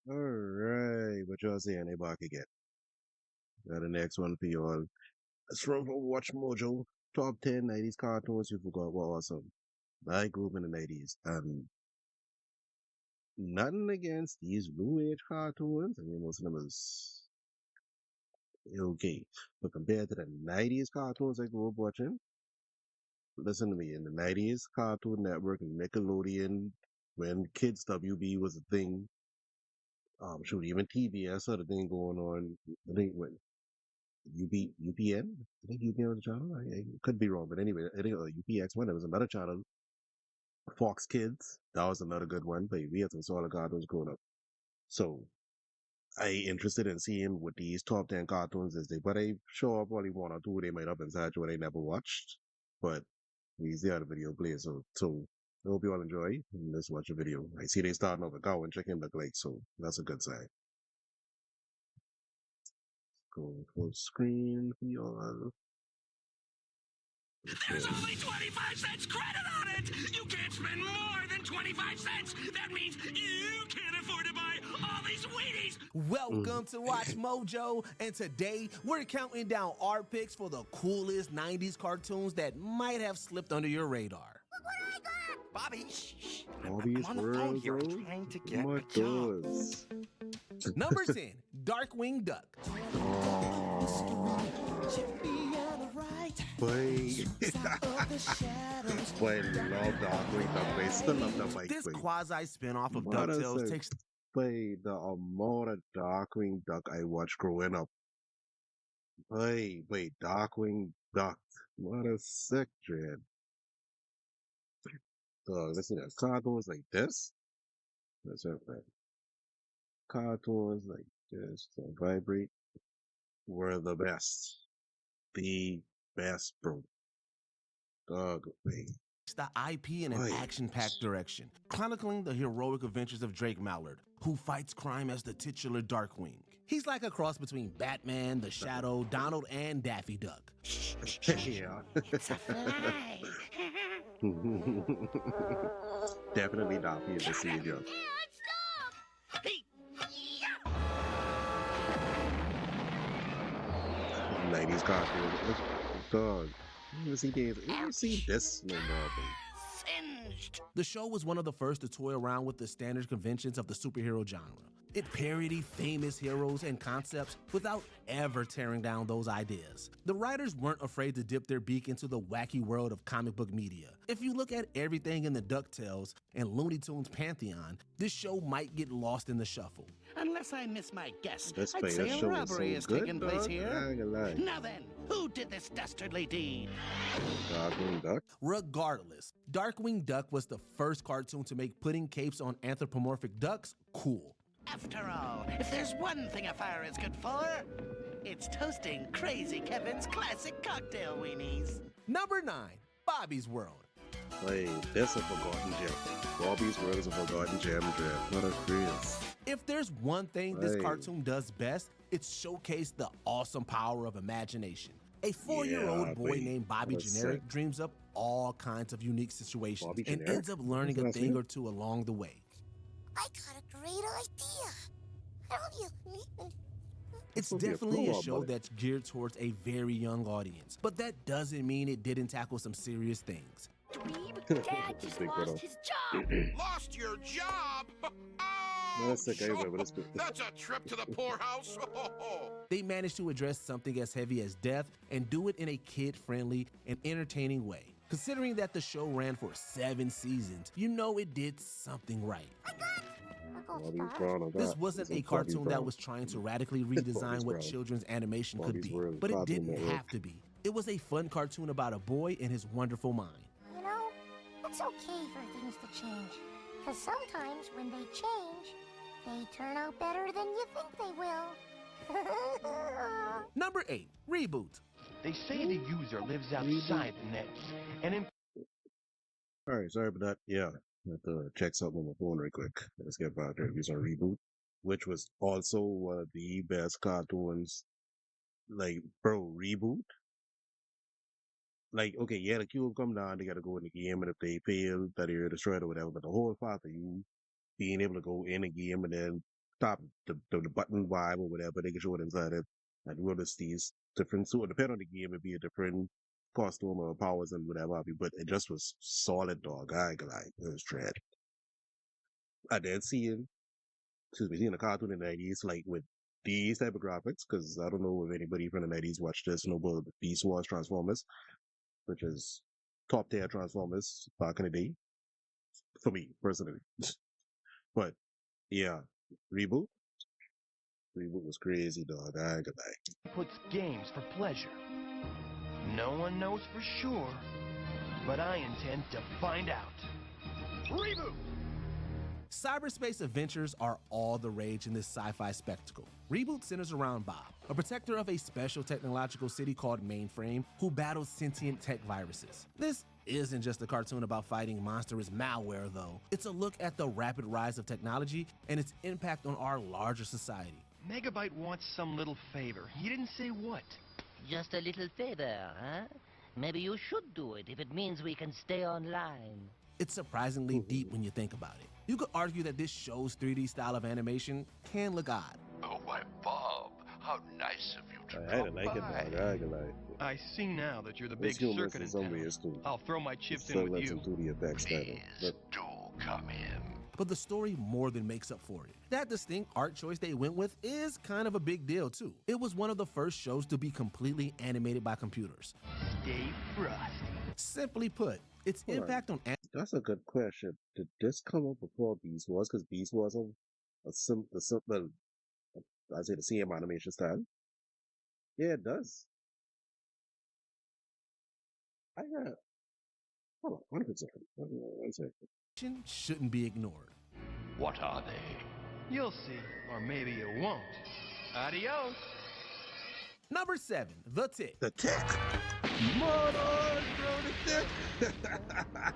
All right, what y'all saying? They back again. Got the next one for y'all. It's from WatchMojo. Top 10 90s cartoons you forgot were awesome. I grew up in the 90s. And nothing against these new age cartoons. I mean, most of them is okay. But compared to the 90s cartoons I grew up watching, listen to me. In the 90s, Cartoon Network and Nickelodeon, when Kids WB was a thing, shoot, even TBS had a thing going on. I think when UPN. I think UPN was a channel. I could be wrong, but anyway, I think UPX1. There was another channel, Fox Kids. That was another good one. But we had some solid cartoons growing up. So I interested in seeing what these top 10 cartoons is. But I show up only one or two. They might up inside what I never watched. But we see how the video plays. So I hope you all enjoy and let's watch the video. I see they starting off a cow and chicken look like, so that's a good sign. Go full screen for y'all. There's only 25 cents credit on it! You can't spend more than 25 cents! That means you can't afford to buy all these Wheaties! Welcome to Watch Mojo, and today we're counting down our picks for the coolest 90s cartoons that might have slipped under your radar. Look what I got! Bobby, shh. Bobby's I'm on the phone here. World, I'm trying to oh get my a job. gosh. Number 10, Darkwing Duck. Oh, boy. Boy, love Darkwing Duck. I still love the bike. This Boy. quasi spin-off of What is DuckTales it? takes Boy, the amount of Darkwing Duck I watched growing up. Boy, Darkwing Duck. What a sick dread. Listen to cartoons like this. That's it, man. Cartoons like this that vibrate were the best. The best, bro. Dog, man. the IP in an Right. action-packed direction, chronicling the heroic adventures of Drake Mallard, who fights crime as the titular Darkwing. He's like a cross between Batman, the Shadow, Donald, and Daffy Duck. Yeah. It's a fly. Definitely not being the savior. Hey, 90s cartoons. Dog. You see this no more, babe. singed. The show was one of the first to toy around with the standard conventions of the superhero genre. It parodied famous heroes and concepts without ever tearing down those ideas. The writers weren't afraid to dip their beak into the wacky world of comic book media. If you look at everything in the DuckTales and Looney Tunes pantheon, this show might get lost in the shuffle. Unless I miss my guess, This I'd say a show is robbery so is good, taking place dog. I here. ain't gonna lie. Now then, who did this dastardly deed? Darkwing Duck. Regardless, Darkwing Duck was the first cartoon to make putting capes on anthropomorphic ducks cool. After all, if there's one thing a fire is good for, it's toasting Crazy Kevin's classic cocktail weenies. Number 9, Bobby's World. Hey, that's a forgotten gem. Bobby's World is a forgotten gem, Dread. What a craze. If there's one thing this Hey. cartoon does best, it's showcase the awesome power of imagination. A 4-year-old Yeah, boy babe. named Bobby That's Generic sick. dreams up all kinds of unique situations Bobby and Generic? ends up learning a What's that thing name? or two along the way. I got a great idea. How do you... It's gonna be a definitely a blowout show bullet. that's geared towards a very young audience, but that doesn't mean it didn't tackle some serious things. Dweeb, Dad just Big lost brother. his job. Lost your job? No, that's okay, sure. but it's good. That's a trip to the poorhouse. They managed to address something as heavy as death and do it in a kid-friendly and entertaining way. Considering that the show ran for 7 seasons, you know it did something right. Bobby's Brown on This that. wasn't It's a Bobby's cartoon that Brown. was trying to radically redesign Bobby's what Brown. children's animation could Bobby's be, World, but it Cartoon didn't Network. have to be. It was a fun cartoon about a boy and his wonderful mind. You know, it's okay for things to change. Because sometimes when they change, they turn out better than you think they will. Number 8, Reboot. They say the user lives outside the net, and in All right, sorry about that. Yeah, I have to check something on my phone real quick. Let's get back to reviews on Reboot, which was also one of the best cartoons. Like, bro, Reboot. Like, okay, yeah, the cube come down, they gotta go in the game, and if they fail, that they're destroyed or whatever. But the whole fact of you being able to go in a game and then top the button vibe or whatever they can show it inside it. And notice these different, so depending on the game, it'd be a different costume or powers and whatever, but it just was solid, dog. I ain't gonna lie, it was trash. I did seeing a cartoon in the 90s, like with these type of graphics, because I don't know if anybody from the 90s watched this, no, but Beast Wars Transformers, which is top tier Transformers back in the day, for me, personally. But, yeah, Reboot was crazy, dog. I ain't gonna lie. Puts games for pleasure. No one knows for sure, but I intend to find out. Reboot! Cyberspace adventures are all the rage in this sci-fi spectacle. Reboot centers around Bob, a protector of a special technological city called Mainframe who battles sentient tech viruses. This isn't just a cartoon about fighting monstrous malware, though. It's a look at the rapid rise of technology and its impact on our larger society. Megabyte wants some little favor. He didn't say what. Just a little favor, huh? Maybe you should do it if it means we can stay online. It's surprisingly deep when you think about it. You could argue that this show's 3D style of animation can look odd. Oh, why, Bob, how nice of you to I didn't like it, by. dog. I ain't gonna lie. I see now that you're the big It's humorous circuit in some antenna. ways, too. I'll throw my chips Still in with lets you. him do the effects better. Please But do come in. But the story more than makes up for it. That distinct art choice they went with is kind of a big deal too. It was one of the first shows to be completely animated by computers. Stay frosty. Simply put, its Hold on. impact on that's a good question. Did this come up before Beast Wars? Because Beast Wars a simple, I'd say the same animation style. Yeah, it does. I got. Hold on, 100%. One second. animation shouldn't be ignored. What are they? You'll see, or maybe you won't. Adios. Number 7, The Tick. The Tick. Murder, bro, the Tick.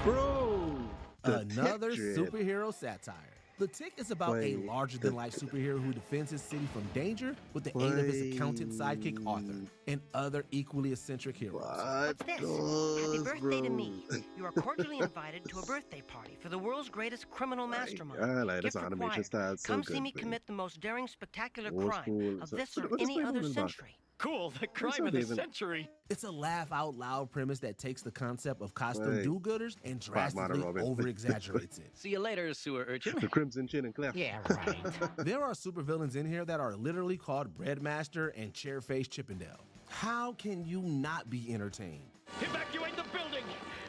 Bro. The Another Tick, superhero satire. The Tick is about a larger-than-life superhero who defends his city from danger with the aid of his accountant sidekick Arthur and other equally eccentric heroes. What What's this? Happy birthday to me. You are cordially invited to a birthday party for the world's greatest criminal mastermind. I like this Gift animation required. style. So Come good, see me man. commit the most daring, spectacular Old crime school. of So- this so or what's any this other about? century. Cool, the crime not of the even- century. It's a laugh-out-loud premise that takes the concept of costume Right. do-gooders and Batman and drastically Robin. over-exaggerates it. See you later, sewer urchin. The Crimson Chin and Clef. Yeah, right. There are supervillains in here that are literally called Breadmaster and Chairface Chippendale. How can you not be entertained? Evacuate the building!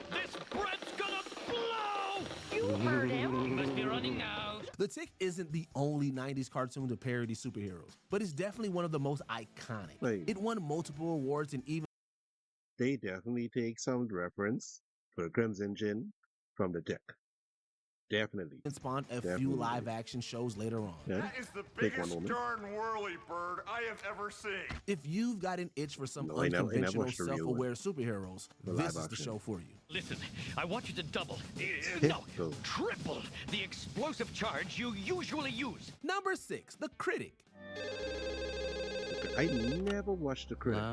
This bread's gonna blow! You heard him. Must be running now. The Tick isn't the only 90s cartoon to parody superheroes, but it's definitely one of the most iconic. Right. It won multiple awards and even They definitely take some reference for the Crimson Chin from the Tick. Definitely. spawned a few Definitely. live-action shows later on. Yeah. That is the Take one biggest moment. darn whirly bird I have ever seen. If you've got an itch for some No, I never unconventional, watched the real self-aware superheroes, The this live is the action. show for you. Listen, I want you to double, Triple. no, triple the explosive charge you usually use. Number 6, The Critic. I never watched The Critic.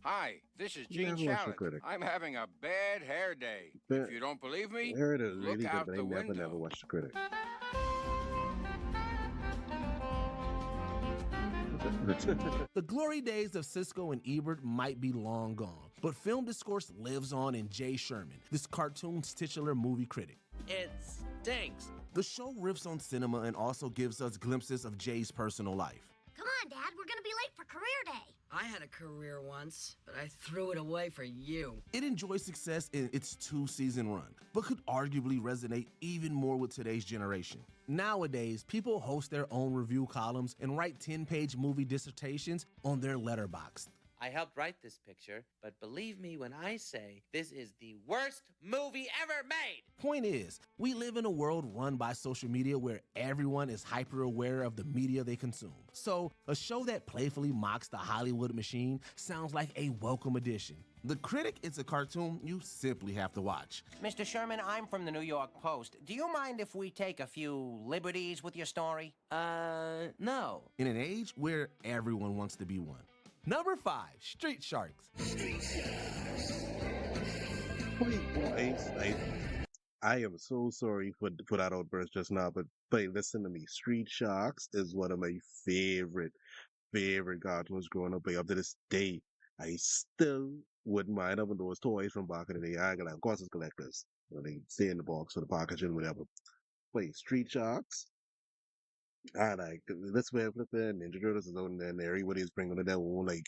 Hi, this is Yeah, Gene I've watched The Shalit. Critic. I'm having a bad hair day. But- If you don't believe me, I heard it look really good, out but I the never window. watched The Critic. The glory days of Cisco and Ebert might be long gone, but film discourse lives on in Jay Sherman, this cartoon's titular movie critic. It stinks. The show riffs on cinema and also gives us glimpses of Jay's personal life. Come on, Dad, we're gonna be late for career day. I had a career once, but I threw it away for you. It enjoys success in its 2-season run, but could arguably resonate even more with today's generation. Nowadays, people host their own review columns and write 10-page movie dissertations on their letterbox. I helped write this picture, but believe me when I say this is the worst movie ever made. Point is, we live in a world run by social media where everyone is hyper aware of the media they consume. So, a show that playfully mocks the Hollywood machine sounds like a welcome addition. The Critic is a cartoon you simply have to watch. Mr. Sherman, I'm from the New York Post. Do you mind if we take a few liberties with your story? No. In an age where everyone wants to be one. Number 5, Street Sharks. Wait, boys, I am so sorry for that outburst just now, but But listen to me, Street Sharks is one of my favorite cartoons growing up. Like, up to this day, I still wouldn't mind having those toys from back in the day. I got, of course, it's collectors. You know, they stay in the box or the packaging, whatever. But Street Sharks, I like this way, Ninja Turtles is out there, and everybody's bringing their own like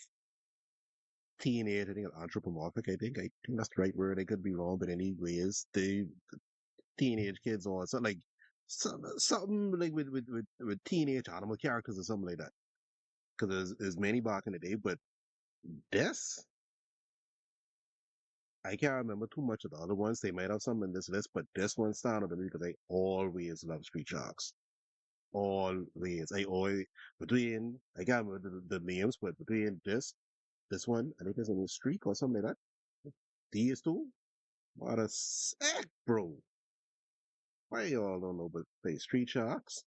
teenage, I think anthropomorphic. I think that's the right word. I could be wrong, but anyways, the teenage kids or something like something like with teenage animal characters or something like that. Because there's many back in the day, but this I can't remember too much of the other ones. They might have some in this list, but this one stand out to me because I always love Street Sharks. Always. I always between I can't remember the names, but between this one, I think there's a streak or something like that. These two, what a sick, bro. Why y'all don't know but play Street Sharks?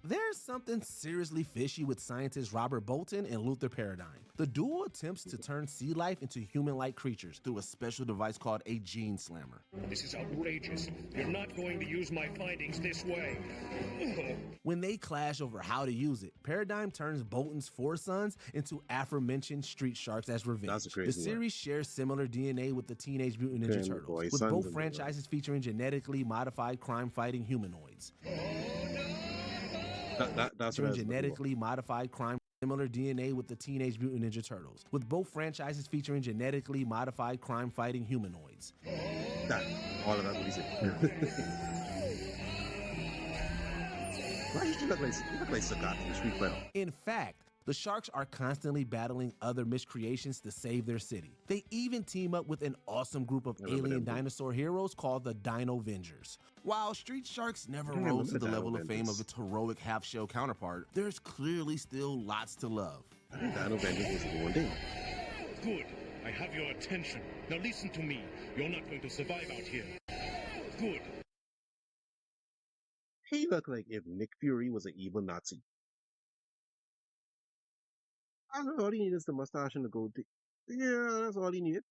There's something seriously fishy with scientists Robert Bolton and Luther Paradigm. The duo attempts to turn sea life into human-like creatures through a special device called a gene slammer. This is outrageous. You're not going to use my findings this way. When they clash over how to use it, Paradigm turns Bolton's 4 sons into aforementioned Street Sharks as revenge. That's a crazy The series shares similar DNA with the Teenage Mutant Ninja Turtles, with both franchises featuring genetically modified crime-fighting humanoids. That's genetically modified crime. Similar DNA with the Teenage Mutant Ninja Turtles, with both franchises featuring genetically modified crime-fighting humanoids. All of that what he said. Why you look like Sagat in Street Fighter? In fact, the Sharks are constantly battling other miscreations to save their city. They even team up with an awesome group of alien dinosaur heroes called the Dino-Vengers. While Street Sharks never rose to the level of fame of its heroic half-shell counterpart, there's clearly still lots to love. I think Dino-Vengers was the one thing. Good. I have your attention. Now listen to me. You're not going to survive out here. Good. He looked like if Nick Fury was an evil Nazi. I don't know, all he needed is the mustache and the gold teeth. Yeah, that's all he needed.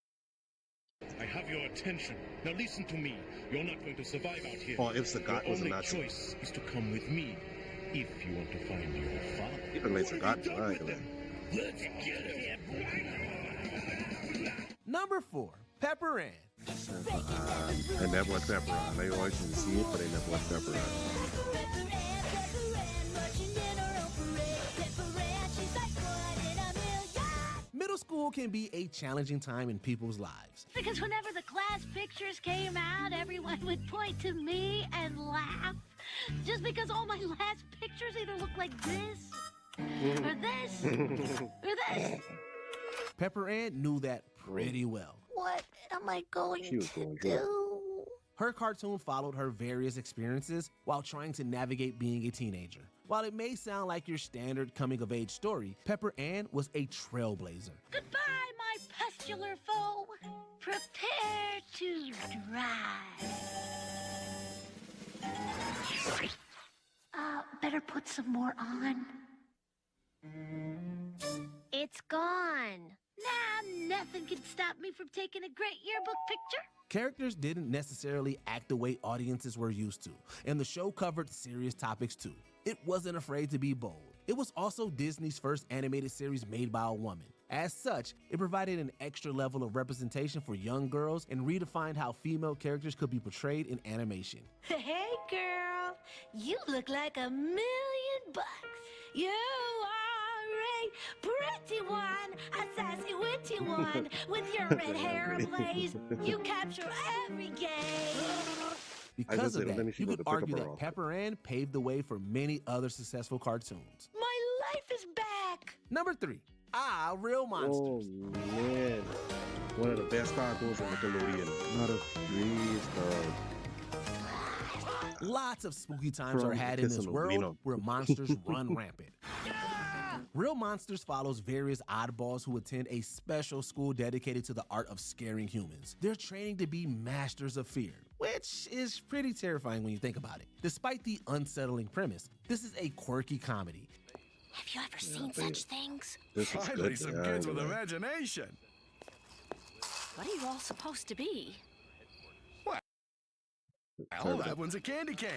I have your attention. Now listen to me. You're not going to survive out here. Or if Sagat was a Nazi. Your only choice is to come with me if you want to find your father. He looked like Sagat. I like that. Let's get him. Number 4, Pepper Ann. I never watched Pepper Ann. I always didn't see it, but I never watched Pepper Ann. Middle school can be a challenging time in people's lives. Because whenever the class pictures came out, everyone would point to me and laugh. Just because all my last pictures either look like this, or this, or this. Pepper Ann knew that pretty well. What am I going to do? Her cartoon followed her various experiences while trying to navigate being a teenager. While it may sound like your standard coming-of-age story, Pepper Ann was a trailblazer. Goodbye, my pustular foe. Prepare to drive. Better put some more on. It's gone. Now nothing can stop me from taking a great yearbook picture. Characters didn't necessarily act the way audiences were used to, and the show covered serious topics too. It wasn't afraid to be bold. It was also Disney's first animated series made by a woman. As such, it provided an extra level of representation for young girls and redefined how female characters could be portrayed in animation. Hey, girl, you look like $1 million. You are a pretty one, a sassy, witty one, with your red hair ablaze. You capture every game. Because of that, you could argue that Pepper Ann paved the way for many other successful cartoons. My life is back. Number 3, Real Monsters. Oh man, one of the best cartoons on Nickelodeon. Not a freeze dog. Lots of spooky times are had in this world where monsters run rampant. Real Monsters follows various oddballs who attend a special school dedicated to the art of scaring humans. They're training to be masters of fear, which is pretty terrifying when you think about it. Despite the unsettling premise, this is a quirky comedy. Have you ever seen such things? Finally, some kids with imagination. What are you all supposed to be? Oh, that one's a candy cane.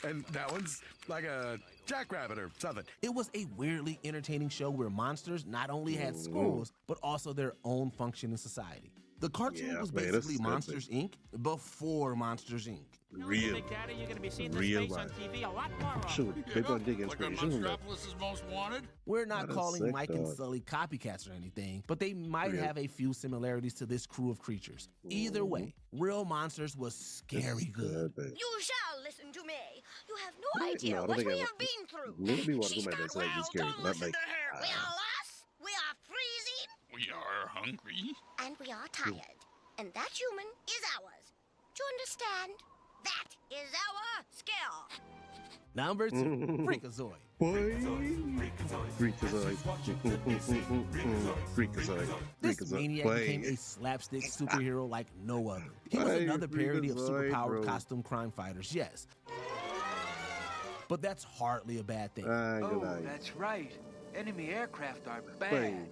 And that one's like a jackrabbit or something. It was a weirdly entertaining show where monsters not only had schools, but also their own function in society. The cartoon was basically Monsters, Inc. before Monsters, Inc. Real. Big Daddy, you're gonna be seeing this Real face on right. TV a lot more often. Shoot, they gonna dig inspiration from that. Metropolis is most wanted. We're not That is calling sick, Mike and dog. Sully copycats or anything, but they might Real. have a few similarities to this crew of creatures. Either way, Real Monsters was scary good. You shall listen to me. You have no No, idea I don't what think we I have would- been through. Maybe one of She's them might got be slightly well, scary, don't but not listen like. to her. We are lost, we are freezing, We are hungry. and we are tired. And that human is ours. To understand, that is our skill. Number 2, Freakazoid. Freakazoid. Freakazoid. This maniac became a slapstick superhero like no other. He was another parody of Freakazoid, superpowered bro. costume crime fighters, yes. But that's hardly a bad thing. Oh, that's right. Enemy aircraft are bad.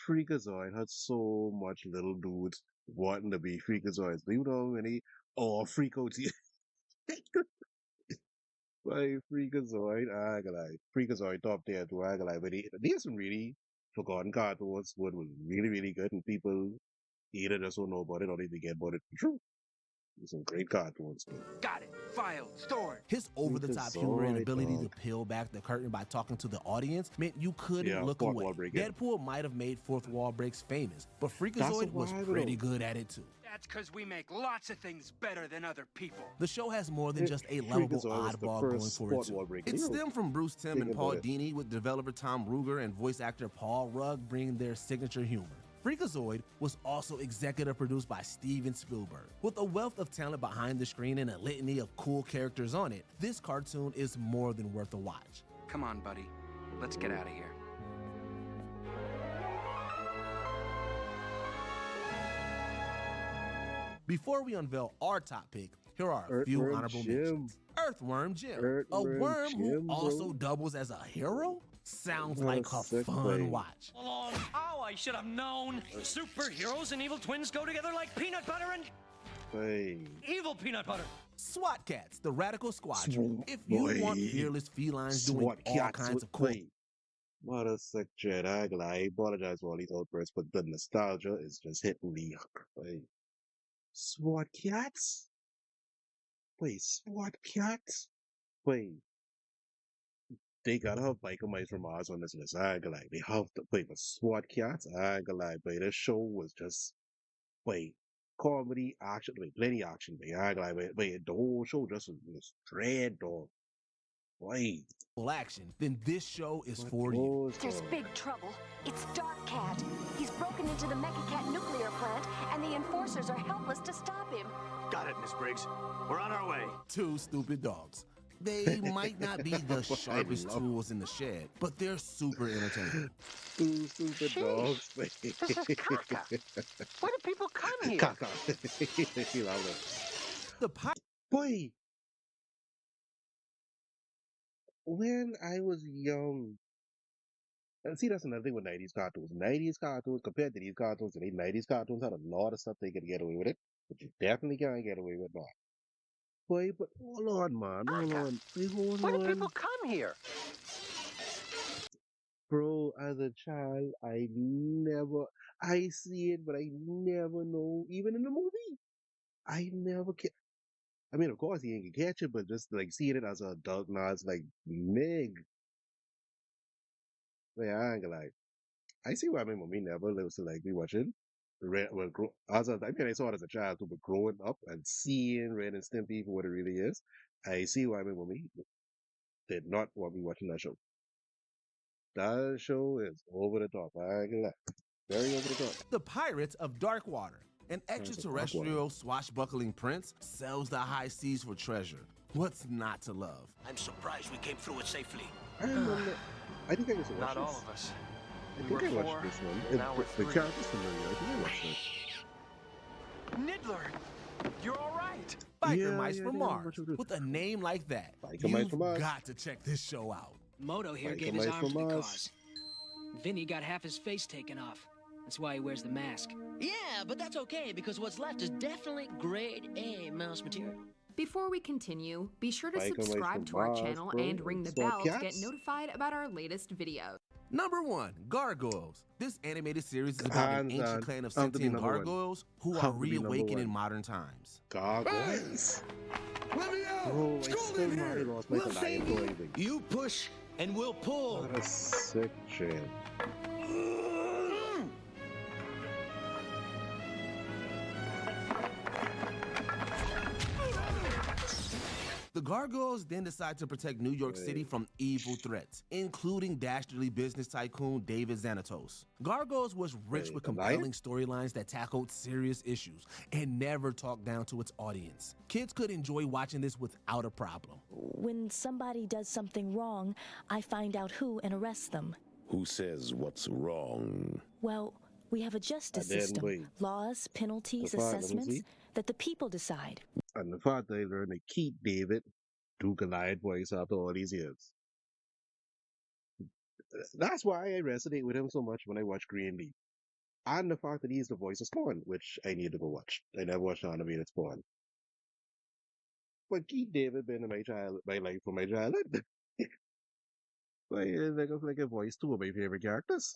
Freakazoid had so much little dudes wanting to be Freakazoids. Do you know how many? Oh, Freako T. Like Freakazoid, I ain't gonna lie. Freakazoid top there too, I ain't gonna lie. But there's some really forgotten cartoons what was really, really good, and people either just don't know about it or they forget about it. True. There's some great cartoons. Got it. Filed. Stored. His over-the-top humor and Freakazoid, ability dog. to peel back the curtain by talking to the audience meant you couldn't Yeah, look fourth away. wall break, yeah. Deadpool might have made fourth wall breaks famous, but That's Freakazoid was why, pretty though. good at it too. That's because we make lots of things better than other people. The show has more than just a lovable Freakazoid was the oddball going first for it fourth too. wall break. It You know, stemmed from Bruce Timm and thinking Paul about it. Dini, with developer Tom Ruger and voice actor Paul Rudd bringing their signature humor. Freakazoid was also executive produced by Steven Spielberg. With a wealth of talent behind the screen and a litany of cool characters on it, this cartoon is more than worth a watch. Come on, buddy. Let's get out of here. Before we unveil our top pick, here are a few Earthworm honorable Jim. mentions. Earthworm Jim, a Earthworm worm Jim, who bro. also doubles as a hero? Sounds What a like a sick fun play. watch. Oh, I should have known. Superheroes and evil twins go together like peanut butter and Hey. evil peanut butter. SWAT Kats, the Radical Squadron. If you want Boy. fearless felines doing SWAT all Kats kinds would of cool... play. What a sick dread. I ain't gonna lie. I apologize for all these outbursts, but the nostalgia is just hitting me. Like, SWAT Kats? Wait, SWAT Kats? Wait. They gotta have biker mice from Mars on this list. I ain't gonna lie. They have to play for SWAT Kats. I ain't gonna lie, but this show was just, wait, comedy, action, wait, plenty action, but I ain't gonna lie, wait, the whole show just was dread, dog. Wait. action, then this show is for you. There's big trouble. It's Dark Cat. He's broken into the Mecha Cat nuclear plant, and the enforcers are helpless to stop him. Got it, Miss Briggs. We're on our way. Two stupid dogs. They might not be the sharpest tools in the shed, but they're super entertaining. Two stupid dogs. This is Kaka. Where do people come here? Kaka. She loved it. The pie. Boy. When I was young, and see, that's another thing with 90s cartoons. 90s cartoons compared to these cartoons, and 90s cartoons had a lot of stuff they could get away with it, but you definitely can't get away with now. Boy, but hold on, man. Hold on. Hold Where do on. people come here? Bro, as a child, I see it, but I never know, even in the movie. I never I mean, of course, he ain't gonna catch it, but just like seeing it as an adult now, it's like, Meg. Yeah, I ain't gonna lie. I see why my mommy never lives to like me watching. I saw it as a child too, but growing up and seeing Ren and Stimpy for what it really is, I see why my mommy did not want me watching that show. That show is over the top. I ain't gonna lie. Very over the top. The Pirates of Darkwater. An extraterrestrial swashbuckling prince sails the high seas for treasure. What's not to love? I'm surprised we came through it safely. I remember. I think I used to watch Not this. all of us. I We think were I watched four, this one. now we're The three. character's familiar. I think I watched this. Niddler, you're all right. Biker Mice from Mars. With a name like that, Biker Mice from you've Mars. got to check this show out. Moto here Biker gave his Mice arm to from the Mars. cause. Vinny got half his face taken off. That's why he wears the mask. Yeah, but that's okay because what's left is definitely grade A mouse material. Before we continue, be sure to Michael subscribe to our Mars, channel bro. and ring the Swat bell to get Kats. notified about our latest videos. Number 1, Gargoyles. This animated series is about an Hands ancient down. clan of Have to be sentient number one. gargoyles who are Have to be number reawakened in one. modern times. Gargoyles. Let me out! Bro, I Stroll still in might here! lost my We'll lion save you! toy. You push and we'll pull. What a sick champ. The Gargoyles then decide to protect New York City from evil threats, including dastardly business tycoon David Xanatos. Gargoyles was rich with compelling storylines that tackled serious issues and never talked down to its audience. Kids could enjoy watching this without a problem. When somebody does something wrong, I find out who and arrest them. Who says what's wrong? Well, we have a justice system, laws, penalties, assessments that the people decide. And the fact they learned to keep David, Duke Goliath voice after all these years. That's why I resonate with him so much when I watch Green Leaf. And the fact that he's the voice of Spawn, which I need to go watch. I never watched animated Spawn. But keep David been in my life from my childhood. like a voice to one of my favorite characters.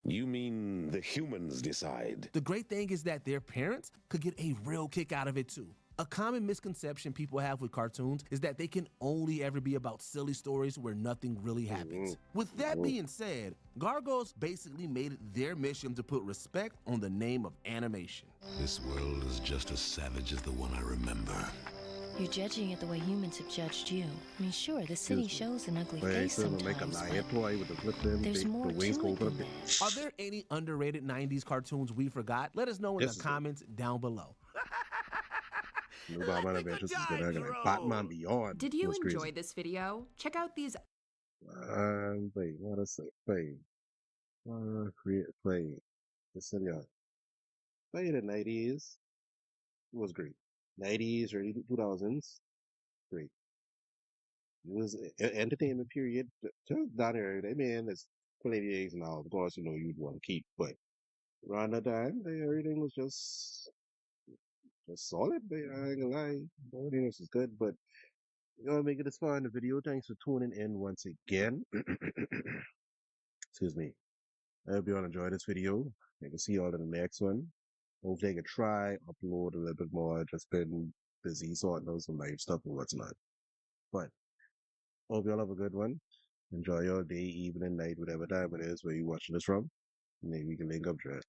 You mean the humans decide? The great thing is that their parents could get a real kick out of it too. A common misconception people have with cartoons is that they can only ever be about silly stories where nothing really happens. With that being said, Gargoyles basically made it their mission to put respect on the name of animation. This world is just as savage as the one I remember. You're judging it the way humans have judged you. I mean, sure, the city shows an ugly face sometimes, Make a lion toy with the flip them, there's more the wings to go it over than the that. Are there any underrated 90s cartoons we forgot? Let us know in the comments down below. New Batman Adventures is better than Batman Beyond. Did you enjoy this video? Check out these. Wait, what is it? Play. Play. Listen, y'all. Play the 90s. It was great. 90s, early 2000s. Great. It was an entertainment period. Just down here, I mean, it's plenty of eggs now. Of course, you know, you'd want to keep, but around that time, everything was just solid. I ain't gonna lie. Everything was good, but you know, make it as far in the video. Thanks for tuning in once again. Excuse me. I hope you all enjoyed this video. I can see you all in the next one. Hopefully I can try, upload a little bit more. I've just been busy sorting out some life stuff and what's not. But hope you all have a good one. Enjoy your day, evening, night, whatever time it is where you're watching this from. Maybe we can link up, Dre.